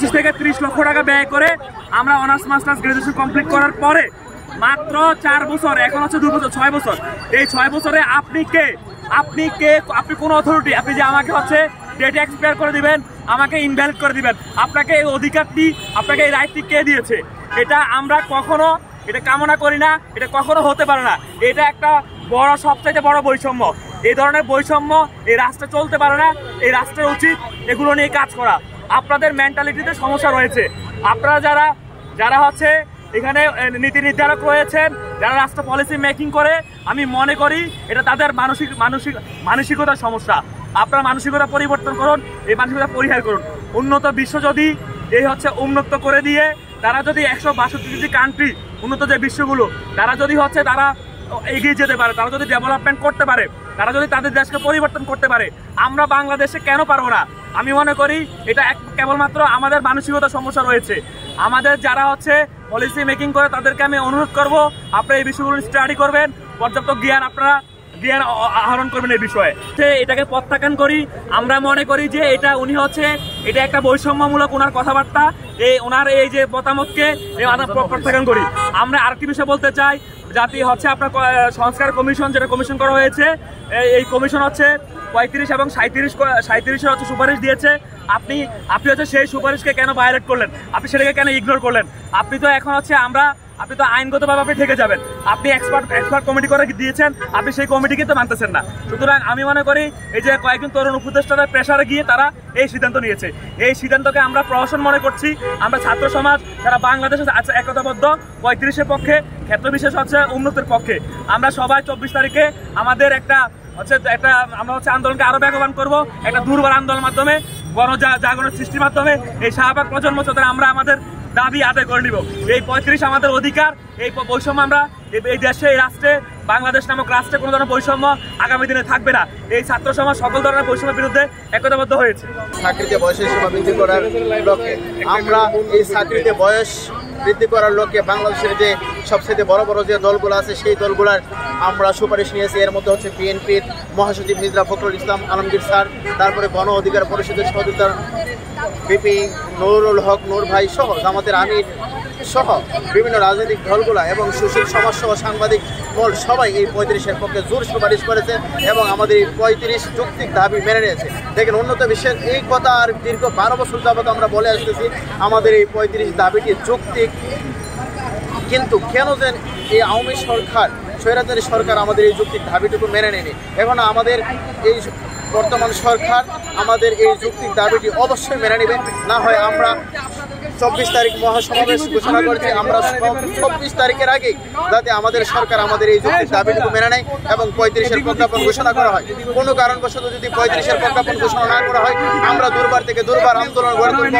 25 থেকে 30 লক্ষ টাকা ব্যয় করে আমরা অনার্স মাস্টার্স গ্রাজুয়েশন কমপ্লিট করার পরে মাত্র 4 বছর, এখন হচ্ছে 2 বছর, 6 বছর। এই 6 বছরে আপনি কোন অথরিটি? আপনি যে আমাকে হচ্ছে ডেট এক্সপায়ার করে দিবেন, আমাকে ইনভ্যালিড করে দিবেন, আপনাকে এই অধিকারটি, আপনাকে এই রাইটটি কে দিয়েছে? এটা আমরা কখনো এটা কামনা করি না, এটা কখনো হতে পারে না। এটা একটা বড়, সবচাইতে বড় বৈষম্য। এই ধরনের বৈষম্য এই রাষ্ট্রে চলতে পারে না। এই রাষ্ট্রের উচিত এগুলো নিয়ে কাজ করা। আপনাদের মেন্টালিটিতে সমস্যা রয়েছে। আপনারা যারা হচ্ছে এখানে নীতি নির্ধারক রয়েছেন, যারা রাষ্ট্র পলিসি মেকিং করে, আমি মনে করি এটা তাদের মানসিকতার সমস্যা। আপনারা মানসিকতা পরিবর্তন করুন, এই মানসিকতা পরিহার করুন। উন্নত বিশ্ব যদি এই হচ্ছে উন্নত করে দিয়ে, তারা যদি 162টি কান্ট্রি, উন্নত যে বিশ্বগুলো, তারা যদি হচ্ছে তারা এগিয়ে যেতে পারে, তারা যদি ডেভেলপমেন্ট করতে পারে, তারা যদি তাদের দেশকে পরিবর্তন করতে পারে, আমরা বাংলাদেশে কেন পারবো না? আমি মনে করি এটা কেবলমাত্র আমাদের মানসিকতার সমস্যা রয়েছে। আমাদের যারা হচ্ছে পলিসি মেকিং করে তাদেরকে আমি অনুরোধ করব, আপনারা এই বিষয়গুলো স্টাডি করবেন, পর্যাপ্ত জ্ঞান আহরণ করবেন এই বিষয়ে। এটাকে প্রত্যাখ্যান করি। আমরা মনে করি যে এটা একটা বৈষম্যমূলক ওনার কথাবার্তা, ওনার এই যে মতামতকে প্রত্যাখ্যান করি। আমরা আরেকটি বিষয় বলতে চাই, জাতি হচ্ছে আপনার সংস্কার কমিশন, যেটা কমিশন করা হয়েছে, এই কমিশন হচ্ছে 35 এবং 37 হচ্ছে সুপারিশ দিয়েছে। আপনি হচ্ছে সেই সুপারিশকে কেন ভায়োলেট করলেন? আপনি সেটাকে কেন ইগনোর করলেন? আপনি তো এখন হচ্ছে আপনি তো আইনগতভাবে আপনি ঠেকে যাবেন। আপনি এক্সপার্ট কমিটি করে দিয়েছেন, আপনি সেই কমিটিকে তো মানতেছেন না। সুতরাং আমি মনে করি এই যে কয়েকজন তরুণ উপদেষ্টাদের প্রেসারে গিয়ে তারা এই সিদ্ধান্ত নিয়েছে, এই সিদ্ধান্তকে আমরা প্রহসন মনে করছি। আমরা ছাত্র সমাজ যারা বাংলাদেশে একতাবদ্ধ, 35-এর পক্ষে, ক্ষেত্র বিশেষ হচ্ছে উন্নতির পক্ষে। আমরা সবাই 24 তারিখে আমাদের আমরা আন্দোলনকে আরো বেগবান করবো, একটা দুর্বার আন্দোলনের মাধ্যমে, গণজাগরণের সৃষ্টির মাধ্যমে এই শাহবাগ প্রজন্ম সাথে আমরা আমাদের দাবি আদায় করে নিব। এই 35 আমাদের অধিকার। এই বৈষম্য আমরা এই দেশে, এই রাষ্ট্রে, বাংলাদেশ নামক রাষ্ট্রে কোনো ধরনের বৈষম্য আগামী দিনে থাকবে না। এই ছাত্র সমাজ সকল ধরনের বৈষম্যের বিরুদ্ধে একতাবদ্ধ হয়েছে। চাকরিতে বয়সের সীমা বৃদ্ধি করার লক্ষ্যে আমরা এই চাকরিতে বয়স বৃদ্ধি করার লক্ষ্যে বাংলাদেশের যে সবচেয়ে বড় বড় যে দলগুলো আছে, সেই দলগুলোর আমরা সুপারিশ নিয়েছি। এর মধ্যে হচ্ছে বিএনপির মহাসচিব মির্জা ফখরুল ইসলাম আলমগীর স্যার, তারপরে গণ অধিকার পরিষদের সহযোগিতা বিপি নুরুল হক নূর ভাই সহ, জামাতের আমির সহ বিভিন্ন রাজনৈতিক দলগুলো এবং সুশীল সমাজসহ সাংবাদিক দল সবাই এই 35-এর পক্ষে জোর সুপারিশ করেছে এবং আমাদের এই 35 যৌক্তিক দাবি মেনে নিয়েছে। দেখেন, উন্নত বিশ্বের এই কথা আর দীর্ঘ 12 বছর যাবত আমরা বলে আসতেছি আমাদের এই 35 দাবিটি যৌক্তিক, কিন্তু কেন যেন এই আওয়ামী সরকার, স্বৈরাচারী সরকার আমাদের এই যৌক্তিক দাবিটুকু মেনে নেয়নি। এখন আমাদের এই বর্তমান সরকার আমাদের এই যৌক্তিক দাবিটি অবশ্যই মেনে নেবে, না হয় আমরা 24 তারিখ মহাসমাবেশ ঘোষণা করেছি। আমরা 24 তারিখের আগে যাতে আমাদের সরকার আমাদের এই যৌক্তিক দাবিটুকু মেনে নেয় এবং 35-এর প্রজ্ঞাপন ঘোষণা করা হয়। কোনো কারণবশত যদি 35-এর প্রজ্ঞাপন ঘোষণা না করা হয়, আমরা দুর্বার থেকে দুর্বার আন্দোলন গড়ে তুলব।